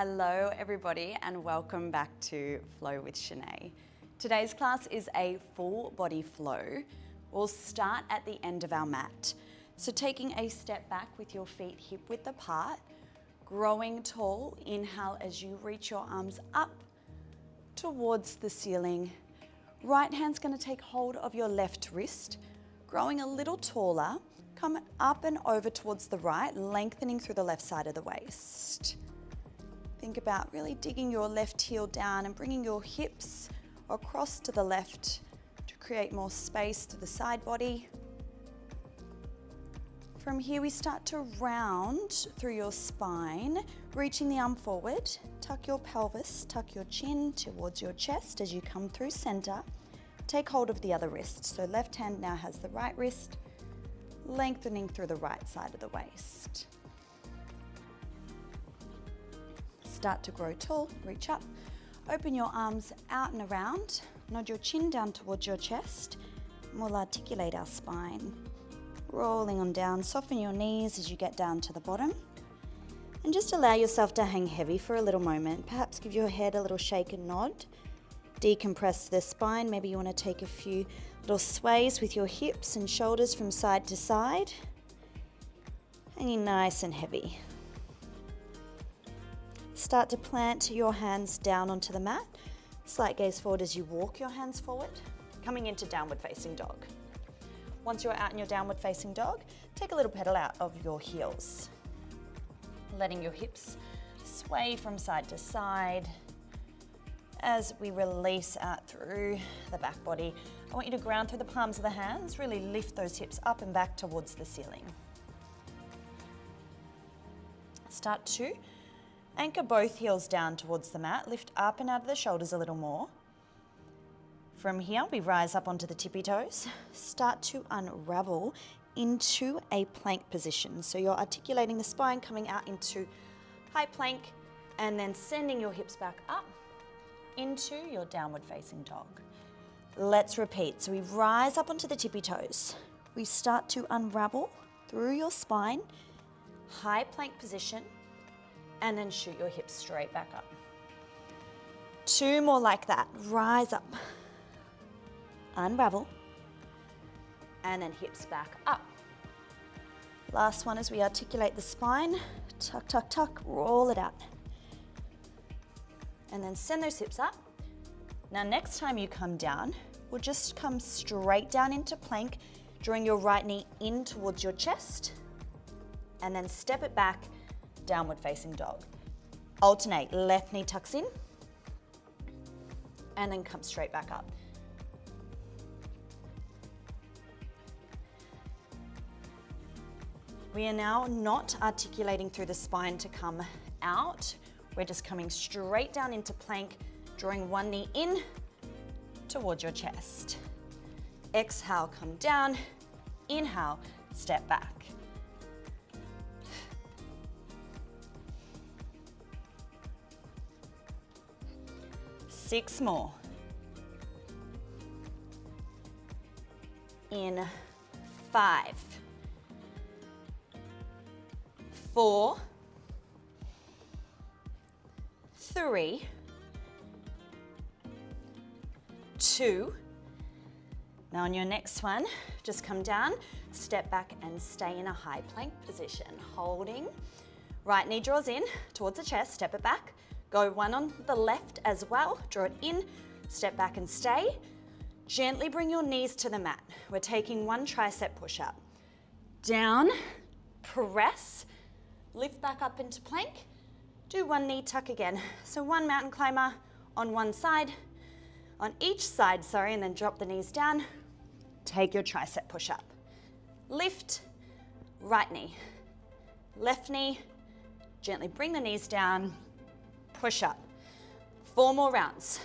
Hello everybody and welcome back to Flow with Shenae. Today's class is a full body flow. We'll start at the end of our mat. So taking a step back with your feet hip width apart, growing tall, inhale as you reach your arms up towards the ceiling. Right hand's going to take hold of your left wrist, growing a little taller, come up and over towards the right, lengthening through the left side of the waist. Think about really digging your left heel down and bringing your hips across to the left to create more space to the side body. From here we start to round through your spine, reaching the arm forward. Tuck your pelvis, tuck your chin towards your chest as you come through center. Take hold of the other wrist. So left hand now has the right wrist, lengthening through the right side of the waist. Start to grow tall, reach up, open your arms out and around, nod your chin down towards your chest, and we'll articulate our spine. Rolling on down, soften your knees as you get down to the bottom, and just allow yourself to hang heavy for a little moment. Perhaps give your head a little shake and nod. Decompress the spine. Maybe you want to take a few little sways with your hips and shoulders from side to side. Hanging nice and heavy. Start to plant your hands down onto the mat. Slight gaze forward as you walk your hands forward, coming into downward facing dog. Once you're out in your downward facing dog, take a little pedal out of your heels. Letting your hips sway from side to side. As we release out through the back body, I want you to ground through the palms of the hands, really lift those hips up and back towards the ceiling. Start to anchor both heels down towards the mat, lift up and out of the shoulders a little more. From here, we rise up onto the tippy toes, start to unravel into a plank position. So you're articulating the spine, coming out into high plank, and then sending your hips back up into your downward facing dog. Let's repeat. So we rise up onto the tippy toes. We start to unravel through your spine, high plank position, and then shoot your hips straight back up. 2 more like that. Rise up, unravel, and then hips back up. Last one as we articulate the spine, tuck, tuck, tuck, roll it out. And then send those hips up. Now next time you come down, we'll just come straight down into plank, drawing your right knee in towards your chest, and then step it back, downward facing dog. Alternate, left knee tucks in, and then come straight back up. We are now not articulating through the spine to come out. We're just coming straight down into plank, drawing one knee in towards your chest. Exhale, come down. Inhale, step back. Six more. In 5, 4, 3, 2. Now on your next one, just come down, step back and stay in a high plank position. Holding, right knee draws in towards the chest, step it back. Go one on the left as well, draw it in, step back and stay. Gently bring your knees to the mat. We're taking one tricep push-up. Down, press, lift back up into plank. Do one knee tuck again. So one mountain climber on one side, on each side, and then drop the knees down. Take your tricep push-up. Lift, right knee, left knee, gently bring the knees down, push up. 4 more rounds.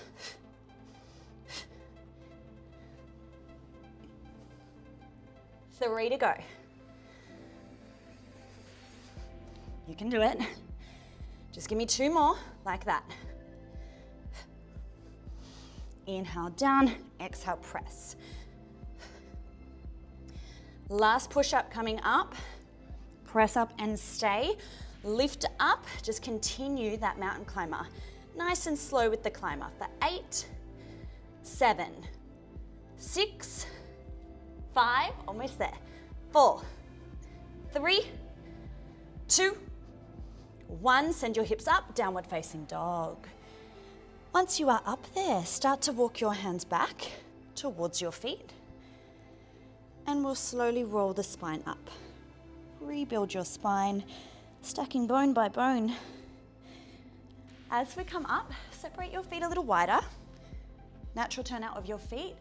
Three to go. You can do it. Just give me 2 more, like that. Inhale down, exhale press. Last push up coming up. Press up and stay. Lift up, just continue that mountain climber. Nice and slow with the climber for 8, 7, 6, 5, almost there, 4, 3, 2, 1. Send your hips up, downward facing dog. Once you are up there, start to walk your hands back towards your feet. And we'll slowly roll the spine up. Rebuild your spine, stacking bone by bone. As we come up, separate your feet a little wider. Natural turn out of your feet.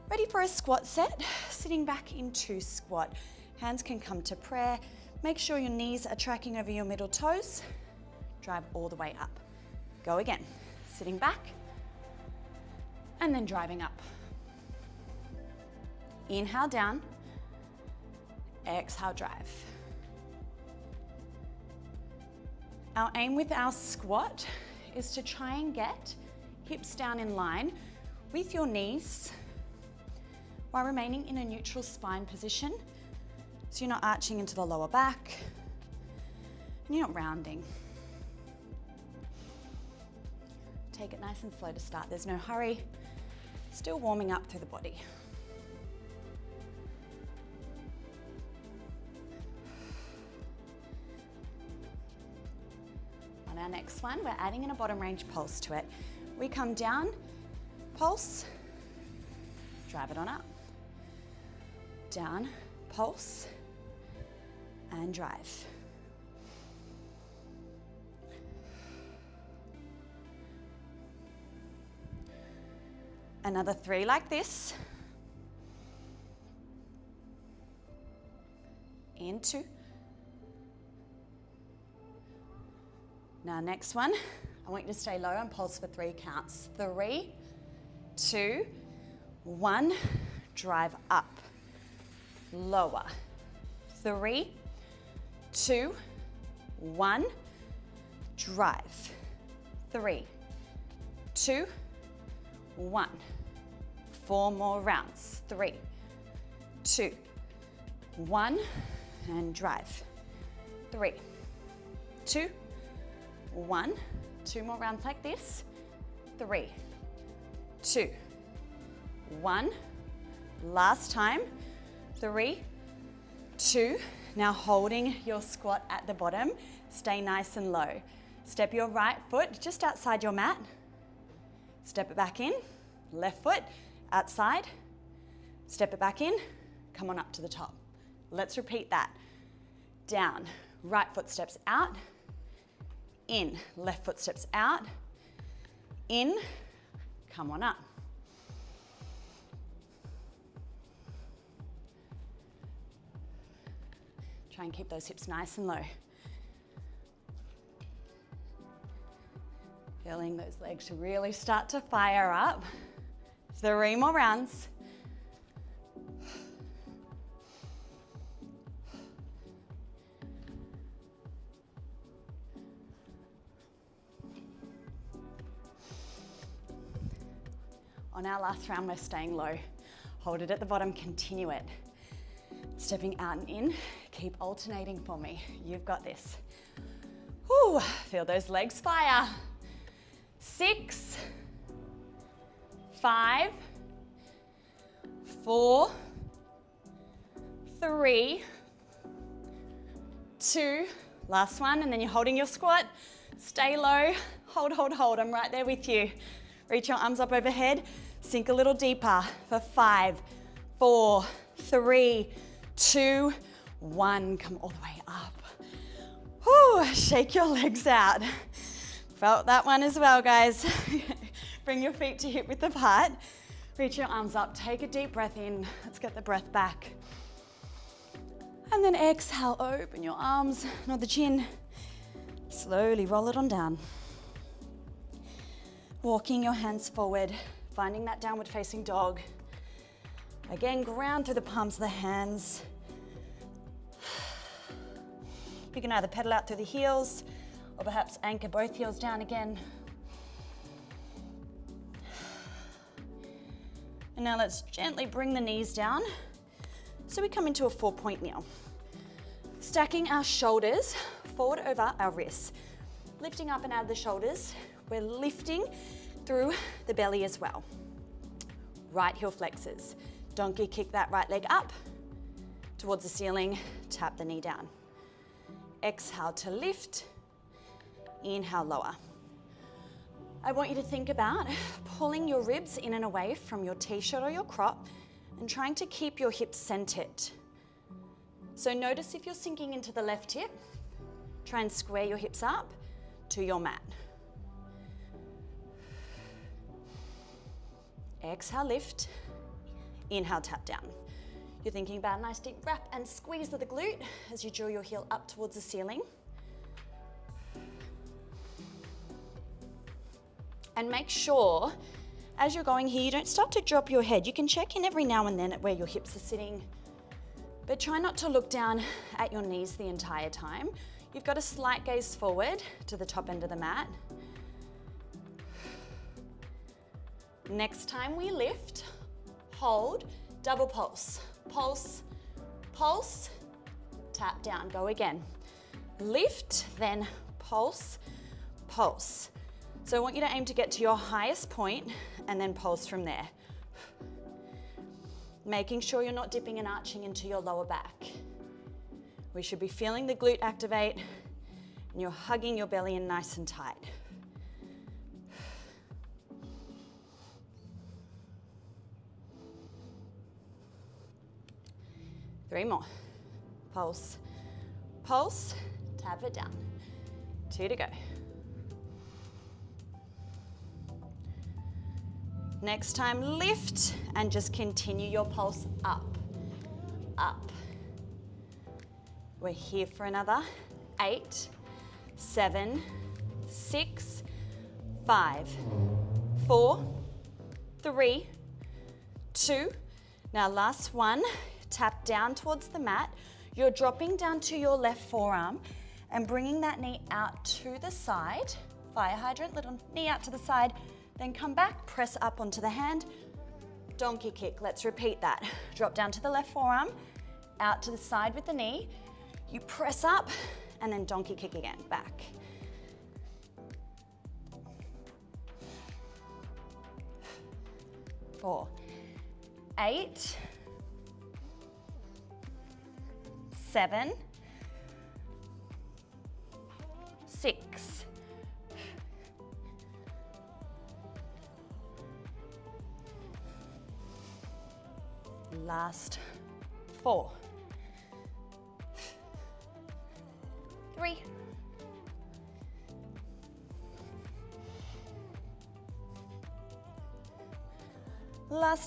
Ready for a squat set, sitting back into squat. Hands can come to prayer. Make sure your knees are tracking over your middle toes. Drive all the way up. Go again. Sitting back, and then driving up. Inhale down, exhale drive. Our aim with our squat is to try and get hips down in line with your knees while remaining in a neutral spine position. So you're not arching into the lower back, and you're not rounding. Take it nice and slow to start. There's no hurry. Still warming up through the body. On our next one, we're adding in a bottom range pulse to it. We come down, pulse, drive it on up. Down, pulse, and drive. Another 3 like this. Into. Now next one, I want you to stay low and pulse for 3 counts. 3, 2, 1, drive up. Lower. 3, 2, 1, drive. 3, 2, 1. 4 more rounds. 3, 2, 1, and drive. 3, 2, 1. 2 more rounds like this. 3, 2, 1. Last time. 3, 2. Now holding your squat at the bottom. Stay nice and low. Step your right foot just outside your mat. Step it back in. Left foot outside. Step it back in. Come on up to the top. Let's repeat that. Down. Right foot steps out. In. Left foot steps out. In. Come on up. Try and keep those hips nice and low. Feeling those legs really start to fire up. 3 more rounds. On our last round, we're staying low. Hold it at the bottom, continue it. Stepping out and in, keep alternating for me. You've got this. Whew, feel those legs fire. 6, 5, 4, 3, 2, last one, and then you're holding your squat. Stay low, hold, hold, hold. I'm right there with you. Reach your arms up overhead, sink a little deeper for 5, 4, 3, 2, 1. Come all the way up. Whew, shake your legs out. Felt that one as well, guys. Bring your feet to hip width apart. Reach your arms up, take a deep breath in. Let's get the breath back. And then exhale, open your arms, nod the chin. Slowly roll it on down. Walking your hands forward, finding that downward facing dog. Again, ground through the palms of the hands. You can either pedal out through the heels or perhaps anchor both heels down again. And now let's gently bring the knees down. So we come into a 4-point kneel. Stacking our shoulders forward over our wrists. Lifting up and out of the shoulders. We're lifting through the belly as well. Right heel flexes. Donkey kick that right leg up towards the ceiling, tap the knee down. Exhale to lift, inhale, lower. I want you to think about pulling your ribs in and away from your t-shirt or your crop and trying to keep your hips centered. So notice if you're sinking into the left hip, try and square your hips up to your mat. Exhale, lift. Inhale, tap down. You're thinking about a nice deep wrap and squeeze of the glute as you draw your heel up towards the ceiling. And make sure, as you're going here, you don't start to drop your head. You can check in every now and then at where your hips are sitting, but try not to look down at your knees the entire time. You've got a slight gaze forward to the top end of the mat. Next time we lift, hold, double pulse. Pulse, pulse, tap down, go again. Lift, then pulse, pulse. So I want you to aim to get to your highest point and then pulse from there. Making sure you're not dipping and arching into your lower back. We should be feeling the glute activate and you're hugging your belly in nice and tight. Three more. Pulse, pulse, tap it down. 2 to go. Next time, lift and just continue your pulse up, up. We're here for another 8, 7, 6, 5, 4, 3, 2. Now last one. Tap down towards the mat. You're dropping down to your left forearm and bringing that knee out to the side. Fire hydrant, little knee out to the side. Then come back, press up onto the hand. Donkey kick, let's repeat that. Drop down to the left forearm, out to the side with the knee. You press up and then donkey kick again, back. Four, 8, 7, 6, 4, 3, 2.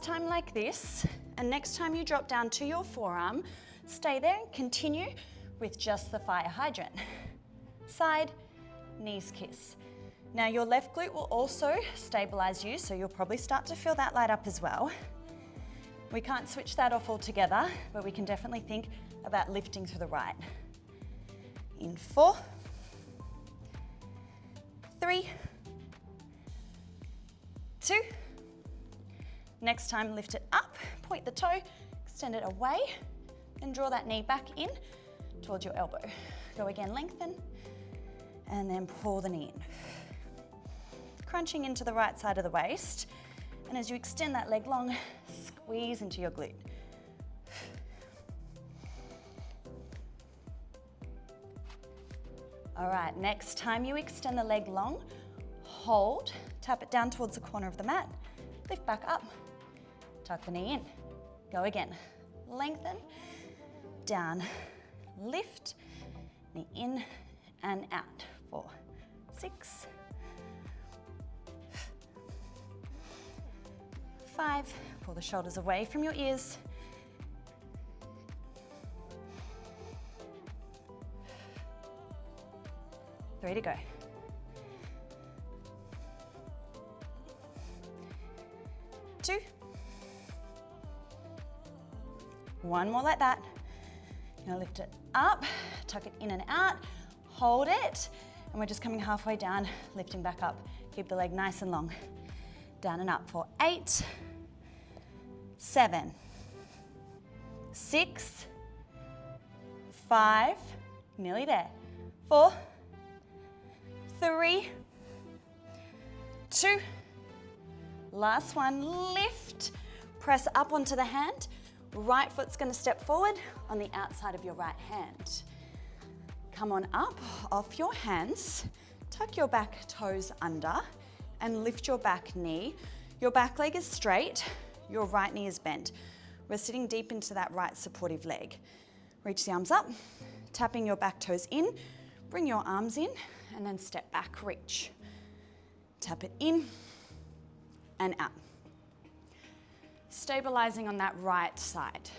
Time like this, and next time you drop down to your forearm, stay there and continue with just the fire hydrant. Side, knees kiss. Now your left glute will also stabilize you, so you'll probably start to feel that light up as well. We can't switch that off altogether, but we can definitely think about lifting through the right. In 4, 3, 2. Next time, lift it up, point the toe, extend it away, and draw that knee back in towards your elbow. Go again, lengthen, and then pull the knee in. Crunching into the right side of the waist, and as you extend that leg long, squeeze into your glute. All right, next time you extend the leg long, hold, tap it down towards the corner of the mat, lift back up, tuck the knee in. Go again, lengthen, down, lift, knee in and out. 4, 6, 5, pull the shoulders away from your ears. 3 to go. 2. 1 more like that. You're gonna lift it up, tuck it in and out, hold it, and we're just coming halfway down, lifting back up. Keep the leg nice and long. Down and up for 8, 7, 6, 5, nearly there, 4, 3, 2, last one, lift, press up onto the hand, right foot's gonna step forward on the outside of your right hand. Come on up off your hands, tuck your back toes under and lift your back knee. Your back leg is straight, your right knee is bent. We're sitting deep into that right supportive leg. Reach the arms up, tapping your back toes in, bring your arms in and then step back, reach. Tap it in and out. Stabilizing on that right side.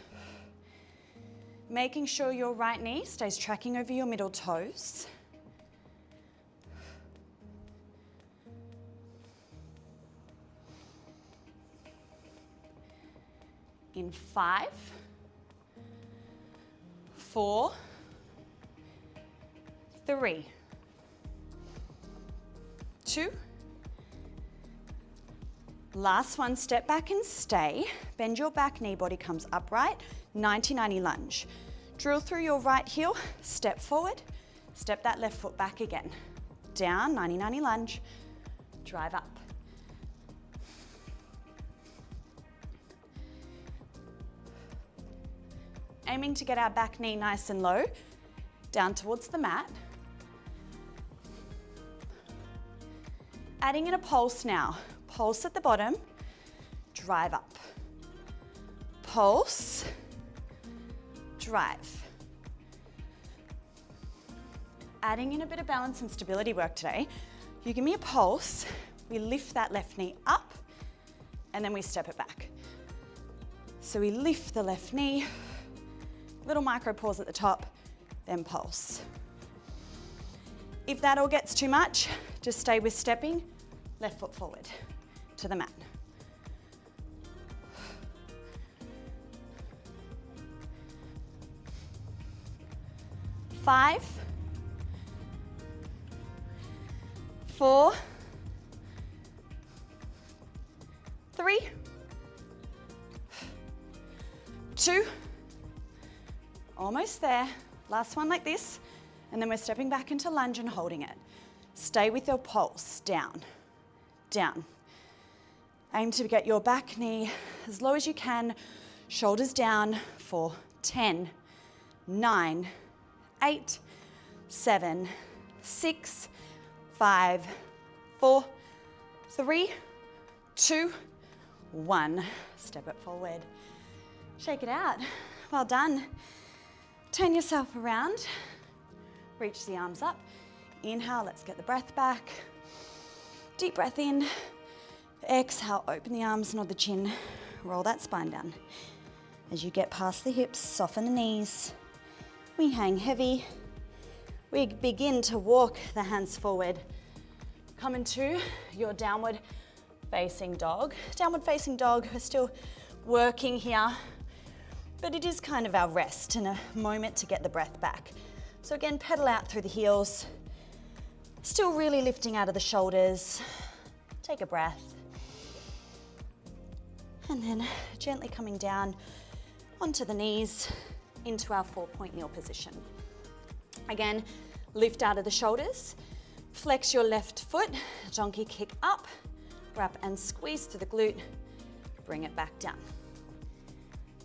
Making sure your right knee stays tracking over your middle toes. In 5, 4, 3, 2, last one, step back and stay. Bend your back knee, body comes upright, 90-90 lunge. Drill through your right heel, step forward, step that left foot back again. Down, 90-90 lunge, drive up. Aiming to get our back knee nice and low, down towards the mat. Adding in a pulse now. Pulse at the bottom, drive up. Pulse, drive. Adding in a bit of balance and stability work today. You give me a pulse, we lift that left knee up, and then we step it back. So we lift the left knee, little micro pause at the top, then pulse. If that all gets too much, just stay with stepping, left foot forward to the mat. Five, 4, 3, 2, almost there. Last one like this, and then we're stepping back into lunge and holding it. Stay with your pulse, down, down. Aim to get your back knee as low as you can, shoulders down for 10, 9, 8, 7, 6, 5, 4, 3, 2, 1. Step it forward. Shake it out. Well done. Turn yourself around. Reach the arms up. Inhale, let's get the breath back. Deep breath in. Exhale, open the arms, nod the chin. Roll that spine down. As you get past the hips, soften the knees. We hang heavy. We begin to walk the hands forward. Come into your downward facing dog. Downward facing dog, we're still working here, but it is kind of our rest and a moment to get the breath back. So again, pedal out through the heels. Still really lifting out of the shoulders. Take a breath. And then gently coming down onto the knees into our 4-point kneel position. Again, lift out of the shoulders. Flex your left foot, donkey kick up, wrap and squeeze through the glute, bring it back down.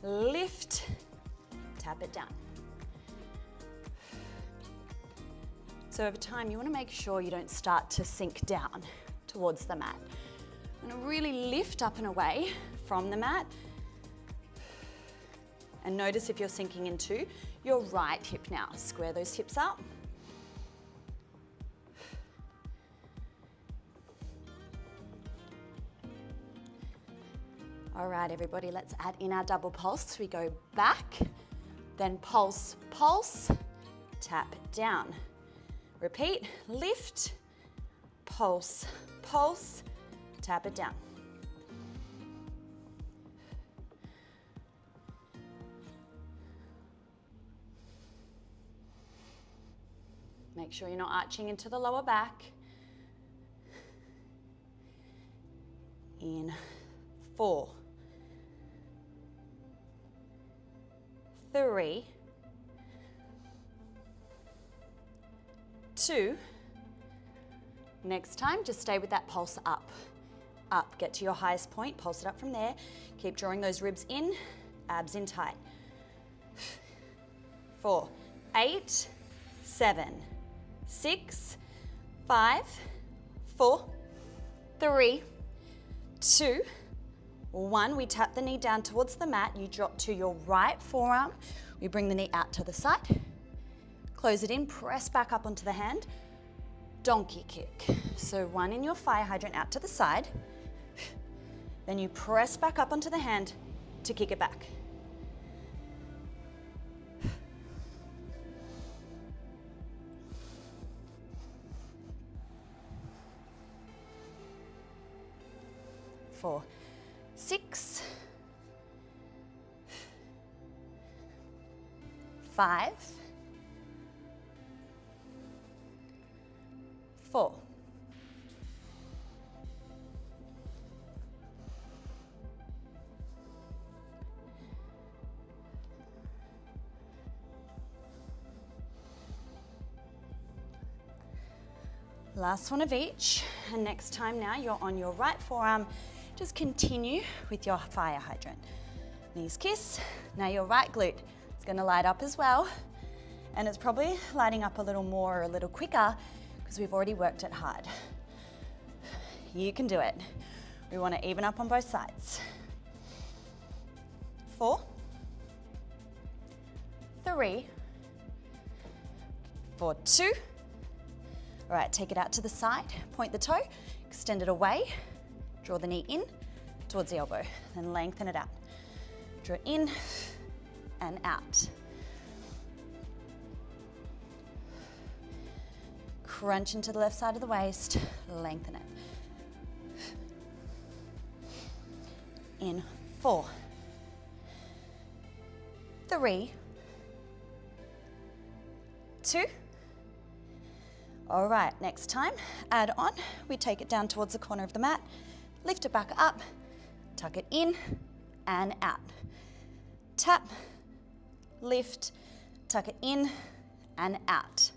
Lift, tap it down. So over time, you want to make sure you don't start to sink down towards the mat. You want to really lift up and away from the mat. And notice if you're sinking into your right hip now. Square those hips up. All right, everybody, let's add in our double pulse. We go back, then pulse, pulse, tap down. Repeat, lift, pulse, pulse, tap it down. Make sure you're not arching into the lower back. In 4, 3, 2. Next time, just stay with that pulse up. Up, get to your highest point, pulse it up from there. Keep drawing those ribs in, abs in tight. 4, 8, 7, 6, 5, 4, 3, 2, 1. We tap the knee down towards the mat. You drop to your right forearm. We bring the knee out to the side. Close it in, press back up onto the hand. Donkey kick. So 1 in your fire hydrant out to the side. Then you press back up onto the hand to kick it back. Four, 6, 5, 4. Last one of each, and next time now you're on your right forearm, just continue with your fire hydrant. Knees kiss, now your right glute is gonna light up as well, and it's probably lighting up a little more or a little quicker because we've already worked it hard. You can do it. We wanna even up on both sides. 4, 3, 4, 2. All right, take it out to the side, point the toe, extend it away, draw the knee in towards the elbow, then lengthen it out. Draw in and out. Crunch into the left side of the waist, lengthen it. In 4, 3, 2. All right, next time, add on. We take it down towards the corner of the mat, lift it back up, tuck it in and out. Tap, lift, tuck it in and out.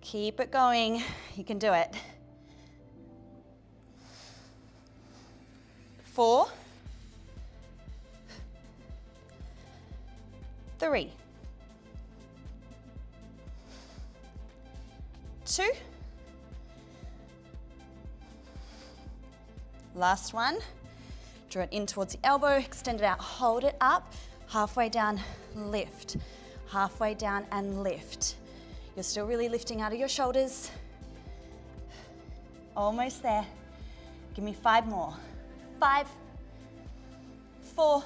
Keep it going, you can do it. 4, 3, 2. Last one. Draw it in towards the elbow, extend it out, hold it up, halfway down, lift. Halfway down and lift. You're still really lifting out of your shoulders. Almost there. Give me 5 more. 5, 4,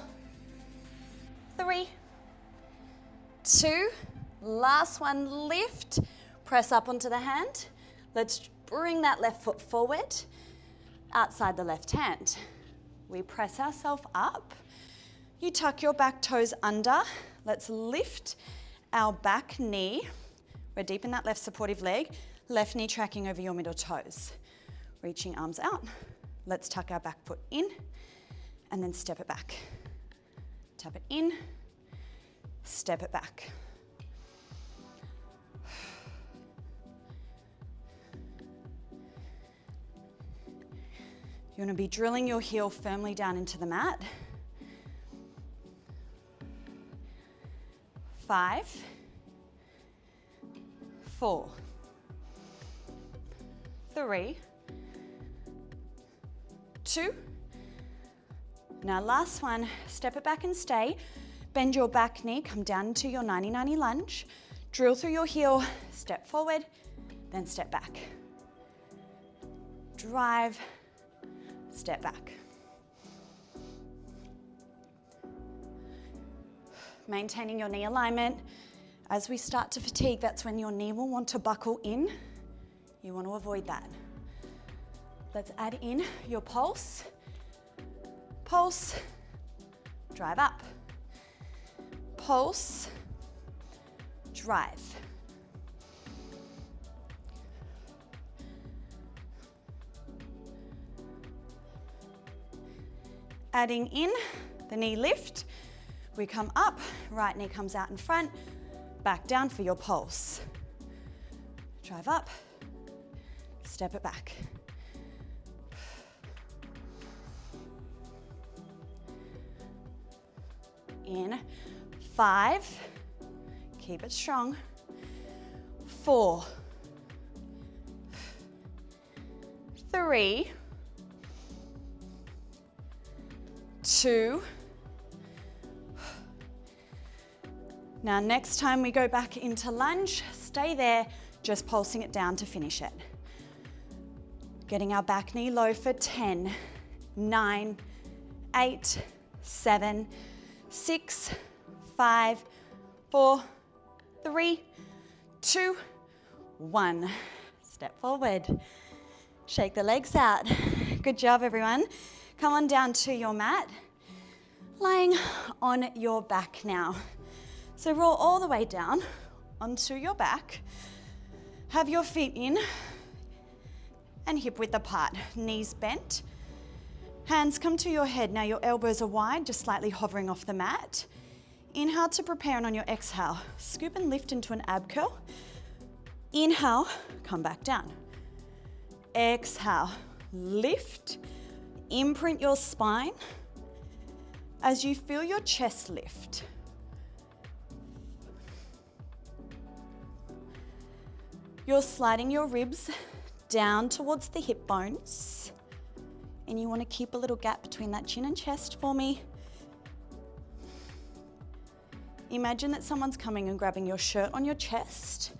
3, 2. Last one, lift. Press up onto the hand. Let's bring that left foot forward, outside the left hand. We press ourselves up. You tuck your back toes under. Let's lift our back knee. We're deep in that left supportive leg. Left knee tracking over your middle toes. Reaching arms out. Let's tuck our back foot in and then step it back. Tap it in, step it back. You want to be drilling your heel firmly down into the mat. 5, 4, 3, 2. Now last one, step it back and stay. Bend your back knee, come down into your 90-90 lunge. Drill through your heel, step forward, then step back. Drive, step back. Maintaining your knee alignment. As we start to fatigue, that's when your knee will want to buckle in. You want to avoid that. Let's add in your pulse. Pulse, drive up. Pulse, drive. Adding in the knee lift. We come up, right knee comes out in front, Back down for your pulse. Drive up, step it back. In 5, keep it strong. 4, 3, 2. Now next time we go back into lunge, stay there, just pulsing it down to finish it. Getting our back knee low for 10, 9, 8, 7, 6, 5, 4, 3, 2, 1. Step forward. Shake the legs out. Good job, everyone. Come on down to your mat. Lying on your back now. So roll all the way down onto your back. Have your feet in and hip width apart. Knees bent. Hands come to your head. Now your elbows are wide, just slightly hovering off the mat. Inhale to prepare, and on your exhale, scoop and lift into an ab curl. Inhale, come back down. Exhale, lift. Imprint your spine as you feel your chest lift. You're sliding your ribs down towards the hip bones. And you want to keep a little gap between that chin and chest for me. Imagine that someone's coming and grabbing your shirt on your chest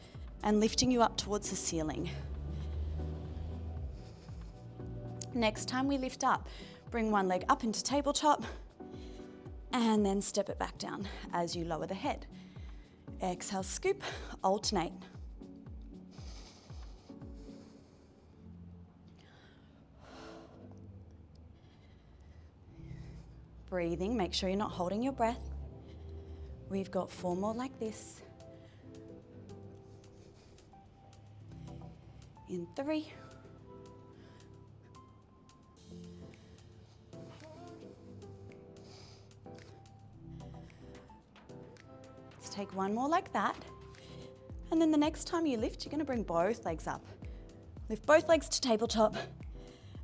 and lifting you up towards the ceiling. Next time we lift up, bring one leg up into tabletop and then step it back down as you lower the head. Exhale, scoop, alternate. Breathing, make sure you're not holding your breath. We've got 4 more like this. In 3. 'Let's take 1 more like that. And then the next time you lift, you're going to bring both legs up. Lift both legs to tabletop.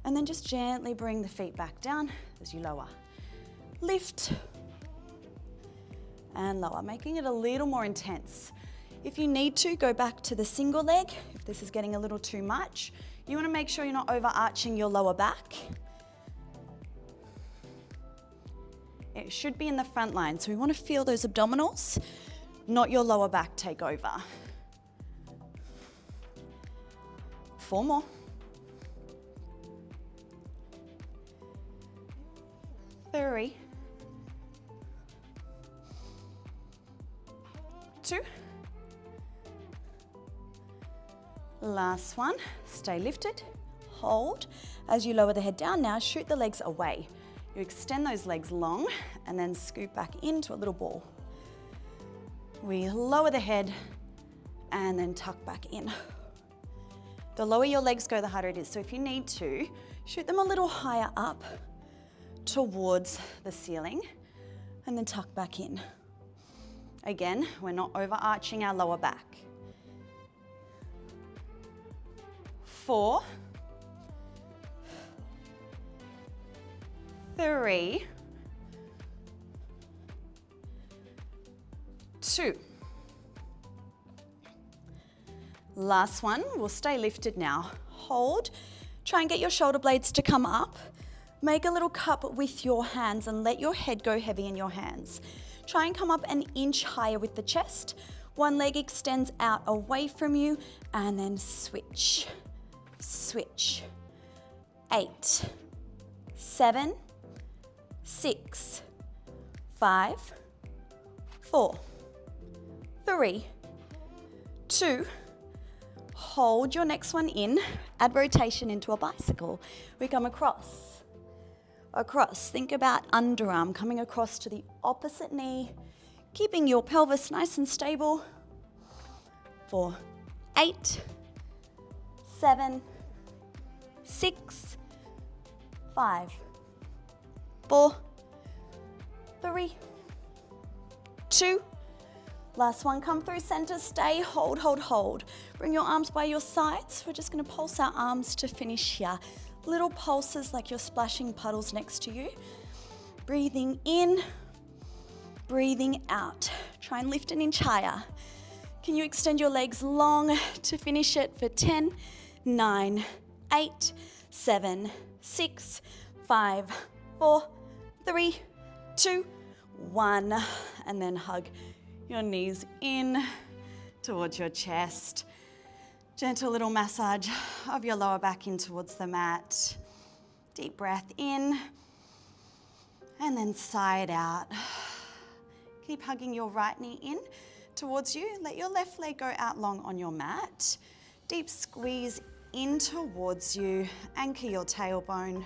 And then just gently bring the feet back down as you lower. Lift and lower, making it a little more intense. If you need to, go back to the single leg. If this is getting a little too much, you want to make sure you're not overarching your lower back. It should be in the front line, so we want to feel those abdominals, not your lower back take over. 4 more. 3, 2. Last one. Stay lifted. Hold. As you lower the head down now, shoot the legs away. You extend those legs long and then scoop back into a little ball. We lower the head and then tuck back in. The lower your legs go, the harder it is. So if you need to, shoot them a little higher up towards the ceiling and then tuck back in. Again, we're not overarching our lower back. 4, 3, 2. Last one, we'll stay lifted now. Hold, try and get your shoulder blades to come up. Make a little cup with your hands and let your head go heavy in your hands. Try and come up an inch higher with the chest. One leg extends out away from you and then switch. Switch. 8, 7, 6, 5, 4, 3, 2. Hold your next one in. Add rotation into a bicycle. We come across. Across. Think about underarm coming across to the opposite knee, keeping your pelvis nice and stable. 4, 8, 7, 6, 5, 4, 3, 2, Last one, come through center, stay, hold, hold, hold. Bring your arms by your sides. We're just gonna pulse our arms to finish here. Little pulses like you're splashing puddles next to you. Breathing in, breathing out. Try and lift an inch higher. Can you extend your legs long to finish it for 10, 9, 8, 7, 6, 5, 4, 3, 2, 1. And then hug your knees in towards your chest. Gentle little massage of your lower back in towards the mat. Deep breath in and then sigh it out. Keep hugging your right knee in towards you. Let your left leg go out long on your mat. Deep squeeze in towards you. Anchor your tailbone.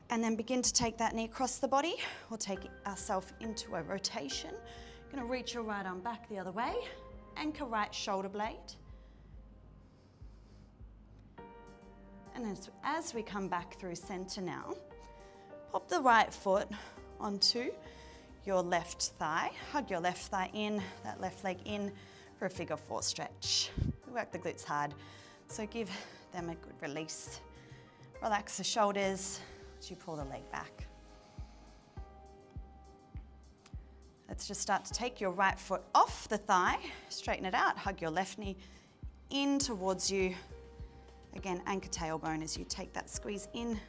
And then begin to take that knee across the body. We'll take ourselves into a rotation. Gonna reach your right arm back the other way. Anchor right shoulder blade. And as we come back through center now, pop the right foot onto your left thigh. Hug your left thigh in, that left leg in for a figure 4 stretch. We work the glutes hard, so give them a good release. Relax the shoulders as you pull the leg back. Let's just start to take your right foot off the thigh, straighten it out, hug your left knee in towards you. Again, anchor tailbone as you take that squeeze in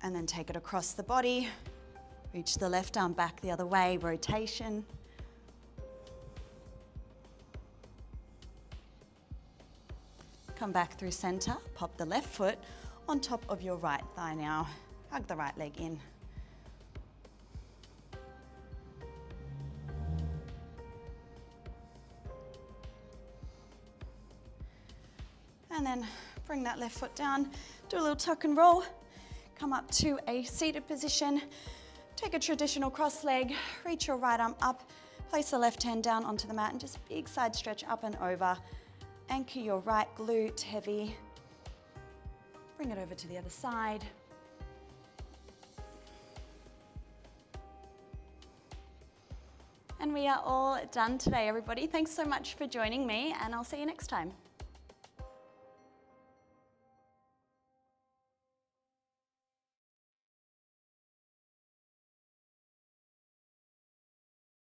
and then take it across the body. Reach the left arm back the other way, rotation. Come back through center, pop the left foot on top of your right thigh now. Hug the right leg in. And then bring that left foot down, do a little tuck and roll, come up to a seated position, take a traditional cross leg, reach your right arm up, place the left hand down onto the mat and just big side stretch up and over. Anchor your right glute heavy, bring it over to the other side. And we are all done today, everybody. Thanks so much for joining me, and I'll see you next time.